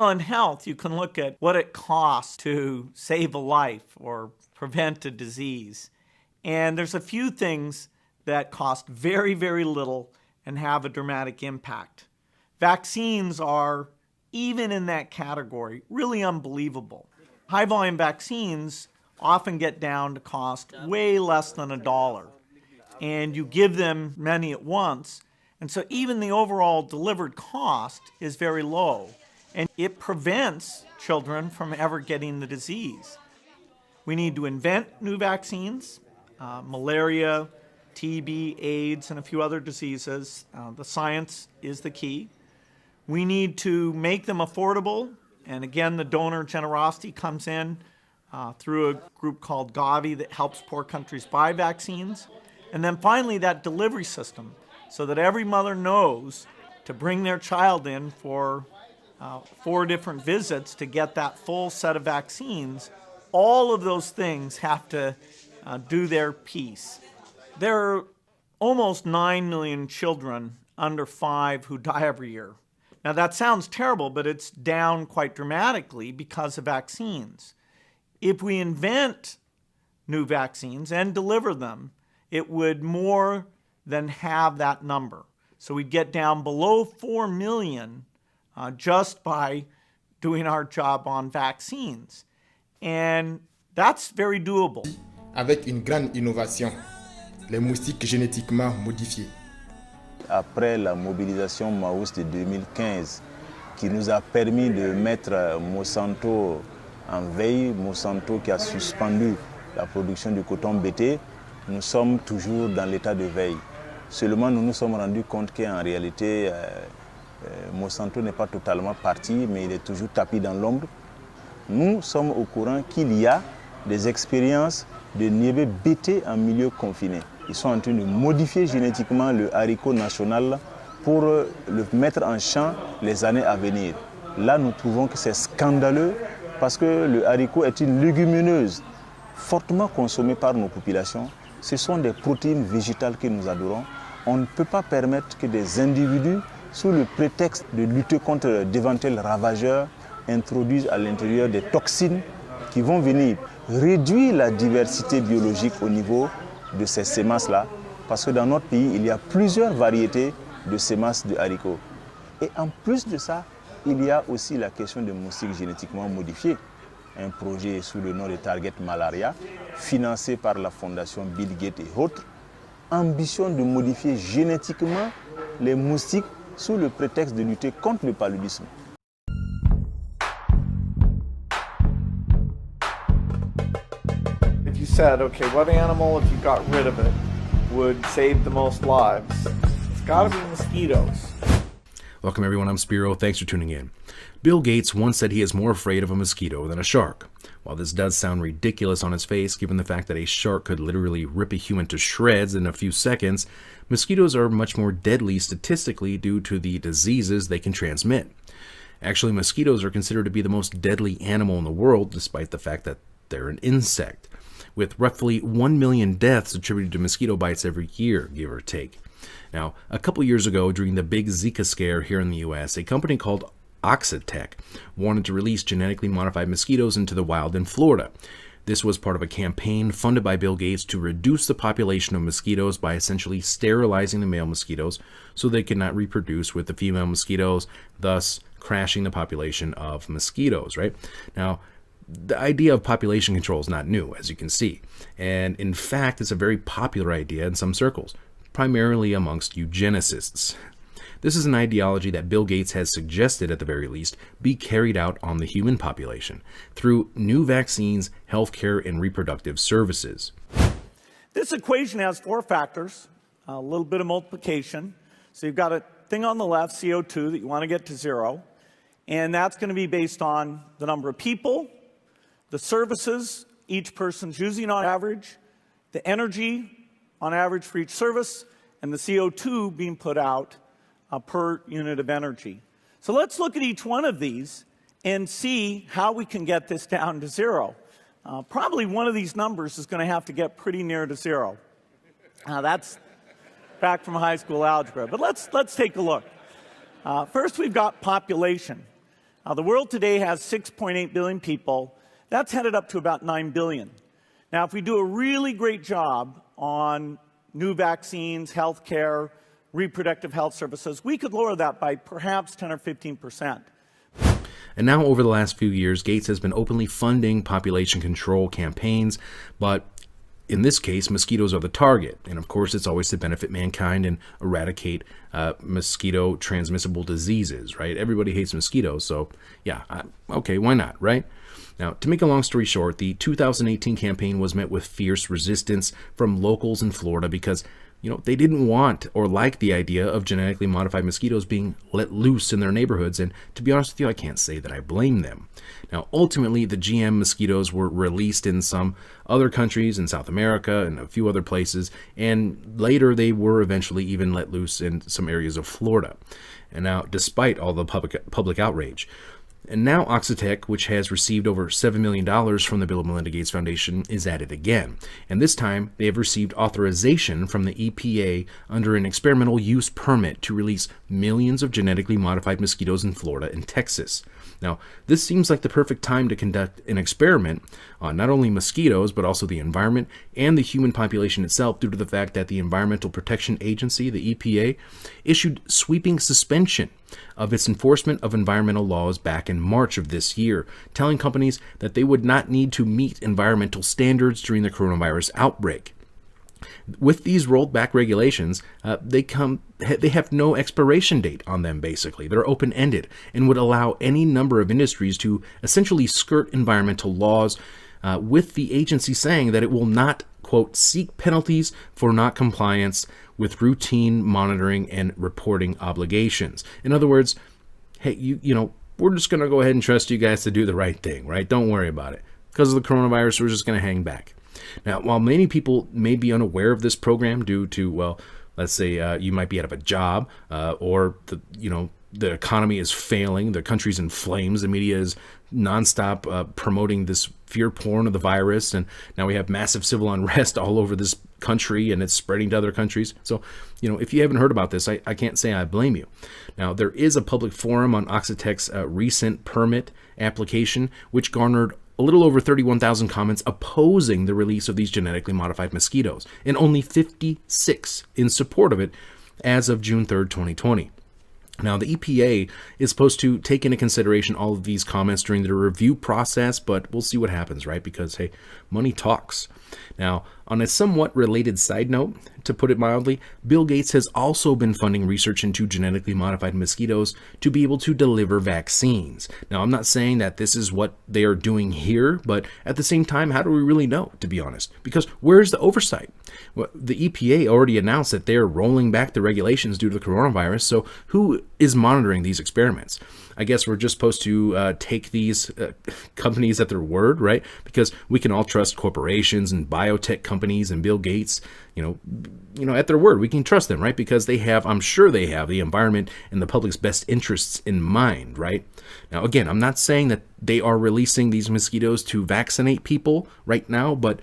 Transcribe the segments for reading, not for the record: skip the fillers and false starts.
In health, you can look at what it costs to save a life or prevent a disease. And there's a few things that cost very, very little and have a dramatic impact. Vaccines are, even in that category, really unbelievable. High-volume vaccines often get down to cost way less than $1. And you give them many at once, and so even the overall delivered cost is very low. And it prevents children from ever getting the disease. We need to invent new vaccines, malaria, TB, AIDS, and a few other diseases. The science is the key. We need to make them affordable, and again, the donor generosity comes in through a group called Gavi that helps poor countries buy vaccines. And then finally, that delivery system, so that every mother knows to bring their child in for 4 different visits to get that full set of vaccines. All of those things have to do their piece. There are almost 9 million children under 5 who die every year. Now that sounds terrible, but it's down quite dramatically because of vaccines. If we invent new vaccines and deliver them, it would more than halve that number. So we'd get down below 4 million just by doing our job on vaccines. And that's very doable. Avec une grande innovation, les moustiques génétiquement modifiés. Après la mobilisation Maus de 2015, qui nous a permis de mettre Monsanto en veille, Monsanto qui a suspendu la production du coton BT, nous sommes toujours dans l'état de veille. Seulement, nous nous sommes rendus compte qu'en réalité, Monsanto n'est pas totalement parti, mais il est toujours tapis dans l'ombre. Nous sommes au courant qu'il y a des expériences de niébé BT en milieu confiné. Ils sont en train de modifier génétiquement le haricot national pour le mettre en champ les années à venir. Là, nous trouvons que c'est scandaleux parce que le haricot est une légumineuse fortement consommée par nos populations. Ce sont des protéines végétales que nous adorons. On ne peut pas permettre que des individus, sous le prétexte de lutter contre d'éventuels ravageurs, introduisent à l'intérieur des toxines qui vont venir réduire la diversité biologique au niveau de ces semences-là. Parce que dans notre pays, il y a plusieurs variétés de semences de haricots. Et en plus de ça, il y a aussi la question des moustiques génétiquement modifiés. Un projet sous le nom de Target Malaria, financé par la fondation Bill Gates et autres, ambition de modifier génétiquement les moustiques sous le prétexte de lutter contre le paludisme. If you said, okay, what animal, if you got rid of it, would save the most lives? It's got to be mosquitoes. Welcome everyone, I'm Spiro. Thanks for tuning in. Bill Gates once said he is more afraid of a mosquito than a shark. While this does sound ridiculous on its face, given the fact that a shark could literally rip a human to shreds in a few seconds, mosquitoes are much more deadly statistically due to the diseases they can transmit. Actually, mosquitoes are considered to be the most deadly animal in the world, despite the fact that they're an insect, with roughly 1 million deaths attributed to mosquito bites every year, give or take. Now, a couple years ago, during the big Zika scare here in the US, a company called Oxitec wanted to release genetically modified mosquitoes into the wild in Florida. This was part of a campaign funded by Bill Gates to reduce the population of mosquitoes by essentially sterilizing the male mosquitoes so they could not reproduce with the female mosquitoes, thus crashing the population of mosquitoes, right? Now, the idea of population control is not new, as you can see. And in fact, it's a very popular idea in some circles, primarily amongst eugenicists. This is an ideology that Bill Gates has suggested, at the very least, be carried out on the human population through new vaccines, healthcare, and reproductive services. This equation has 4 factors, a little bit of multiplication. So you've got a thing on the left, CO2, that you want to get to 0. And that's going to be based on the number of people, the services each person's using on average, the energy on average for each service, and the CO2 being put out per unit of energy. So let's look at each one of these and see how we can get this down to 0. Probably one of these numbers is going to have to get pretty near to 0. That's back from high school algebra, but let's take a look. First, we've got population. The world today has 6.8 billion people. That's headed up to about 9 billion. Now, if we do a really great job on new vaccines, healthcare, reproductive health services, we could lower that by perhaps 10 or 15%. And now, over the last few years, Gates has been openly funding population control campaigns, but in this case, mosquitoes are the target. And of course, it's always to benefit mankind and eradicate mosquito transmissible diseases, right? Everybody hates mosquitoes, so yeah, okay, why not, right? Now, to make a long story short, the 2018 campaign was met with fierce resistance from locals in Florida because, they didn't want or like the idea of genetically modified mosquitoes being let loose in their neighborhoods. And to be honest with you, I can't say that I blame them. Now, ultimately, the GM mosquitoes were released in some other countries in South America and a few other places. And later, they were eventually even let loose in some areas of Florida. And now, despite all the public outrage, and now Oxitec, which has received over $7 million from the Bill and Melinda Gates Foundation, is at it again. And this time, they have received authorization from the EPA under an experimental use permit to release millions of genetically modified mosquitoes in Florida and Texas. Now, this seems like the perfect time to conduct an experiment on not only mosquitoes, but also the environment and the human population itself, due to the fact that the Environmental Protection Agency, the EPA, issued sweeping suspension of its enforcement of environmental laws back in March of this year, telling companies that they would not need to meet environmental standards during the coronavirus outbreak. With these rolled back regulations, they have no expiration date on them, basically. They're open-ended and would allow any number of industries to essentially skirt environmental laws, with the agency saying that it will not, quote, seek penalties for not compliance with routine monitoring and reporting obligations. In other words, hey, we're just going to go ahead and trust you guys to do the right thing, right? Don't worry about it. Because of the coronavirus, we're just going to hang back. Now, while many people may be unaware of this program due to, well, let's say you might be out of a job, or the economy is failing, the country's in flames, the media is nonstop promoting this fear porn of the virus, and now we have massive civil unrest all over this country, and it's spreading to other countries. So, if you haven't heard about this, I can't say I blame you. Now, there is a public forum on Oxitec's recent permit application, which garnered a little over 31,000 comments opposing the release of these genetically modified mosquitoes, and only 56 in support of it as of June 3rd, 2020. Now, the EPA is supposed to take into consideration all of these comments during the review process, but we'll see what happens, right? Because, hey, money talks. Now, on a somewhat related side note, to put it mildly, Bill Gates has also been funding research into genetically modified mosquitoes to be able to deliver vaccines. Now, I'm not saying that this is what they are doing here, but at the same time, how do we really know, to be honest? Because where's the oversight? Well, the EPA already announced that they're rolling back the regulations due to the coronavirus, so who is monitoring these experiments? I guess we're just supposed to take these companies at their word, right? Because we can all trust corporations and biotech companies and Bill Gates, at their word. We can trust them, right? Because I'm sure they have the environment and the public's best interests in mind, right? Now, again, I'm not saying that they are releasing these mosquitoes to vaccinate people right now, but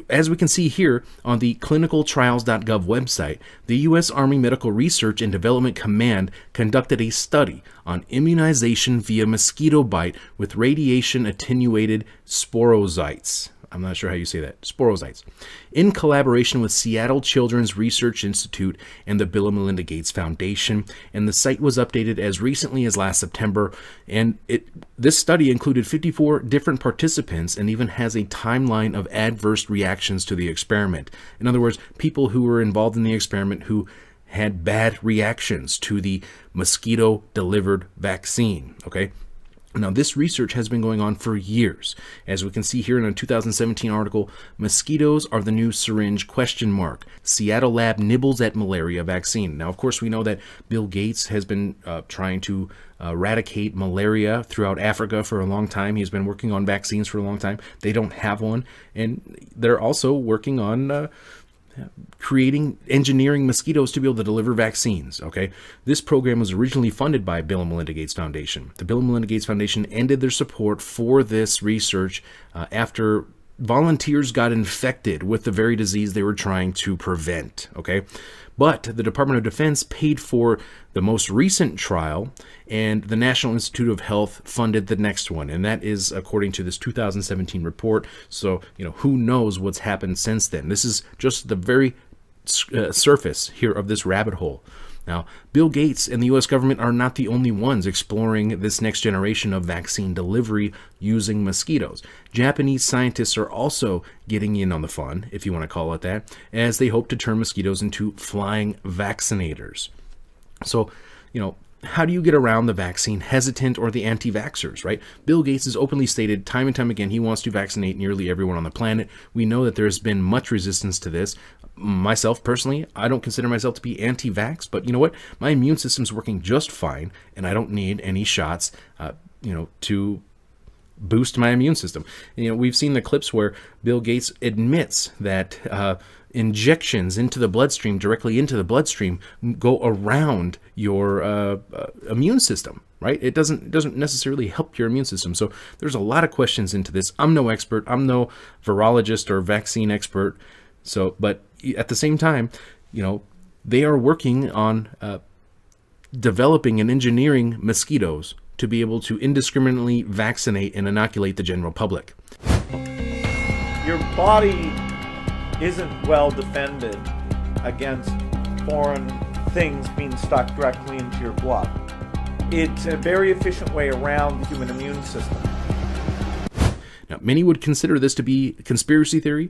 as we can see here on the clinicaltrials.gov website, the U.S. Army Medical Research and Development Command conducted a study on immunization via mosquito bite with radiation-attenuated sporozoites. I'm not sure how you say that, sporozoites, in collaboration with Seattle Children's Research Institute and the Bill and Melinda Gates Foundation, and the site was updated as recently as last September, and this study included 54 different participants and even has a timeline of adverse reactions to the experiment. In other words, people who were involved in the experiment who had bad reactions to the mosquito-delivered vaccine, okay? Now, this research has been going on for years. As we can see here in a 2017 article, mosquitoes are the new syringe ? Seattle lab nibbles at malaria vaccine. Now, of course, we know that Bill Gates has been trying to eradicate malaria throughout Africa for a long time. He's been working on vaccines for a long time. They don't have one. And they're also working on engineering mosquitoes to be able to deliver vaccines, okay? This program was originally funded by Bill and Melinda Gates Foundation. The Bill and Melinda Gates Foundation ended their support for this research after volunteers got infected with the very disease they were trying to prevent, okay? But the Department of Defense paid for the most recent trial, and the National Institute of Health funded the next one, and that is according to this 2017 report. So, who knows what's happened since then. This is just the very surface here of this rabbit hole. Now, Bill Gates and the U.S. government are not the only ones exploring this next generation of vaccine delivery using mosquitoes. Japanese scientists are also getting in on the fun, if you want to call it that, as they hope to turn mosquitoes into flying vaccinators. So, how do you get around the vaccine hesitant or the anti-vaxxers, right? Bill Gates has openly stated time and time again he wants to vaccinate nearly everyone on the planet. We know that there's been much resistance to this. Myself, personally, I don't consider myself to be anti-vax, but you know what? My immune system's working just fine, and I don't need any shots, to boost my immune system. We've seen the clips where Bill Gates admits that injections into the bloodstream, directly into the bloodstream, go around your immune system, right? It doesn't necessarily help your immune system. So there's a lot of questions into this. I'm no expert. I'm no virologist or vaccine expert. So, but at the same time, they are working on developing and engineering mosquitoes to be able to indiscriminately vaccinate and inoculate the general public. Your body isn't well defended against foreign things being stuck directly into your blood. It's a very efficient way around the human immune system. Now, many would consider this to be conspiracy theory,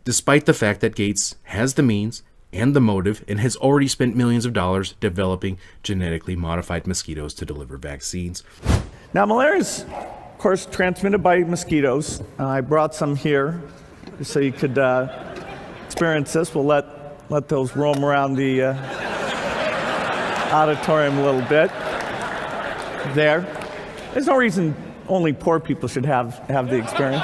despite the fact that Gates has the means and the motive and has already spent millions of dollars developing genetically modified mosquitoes to deliver vaccines. Now, malaria is, of course, transmitted by mosquitoes. I brought some here so you could experience this. We'll let those roam around the auditorium a little bit. There. There's no reason only poor people should have the experience.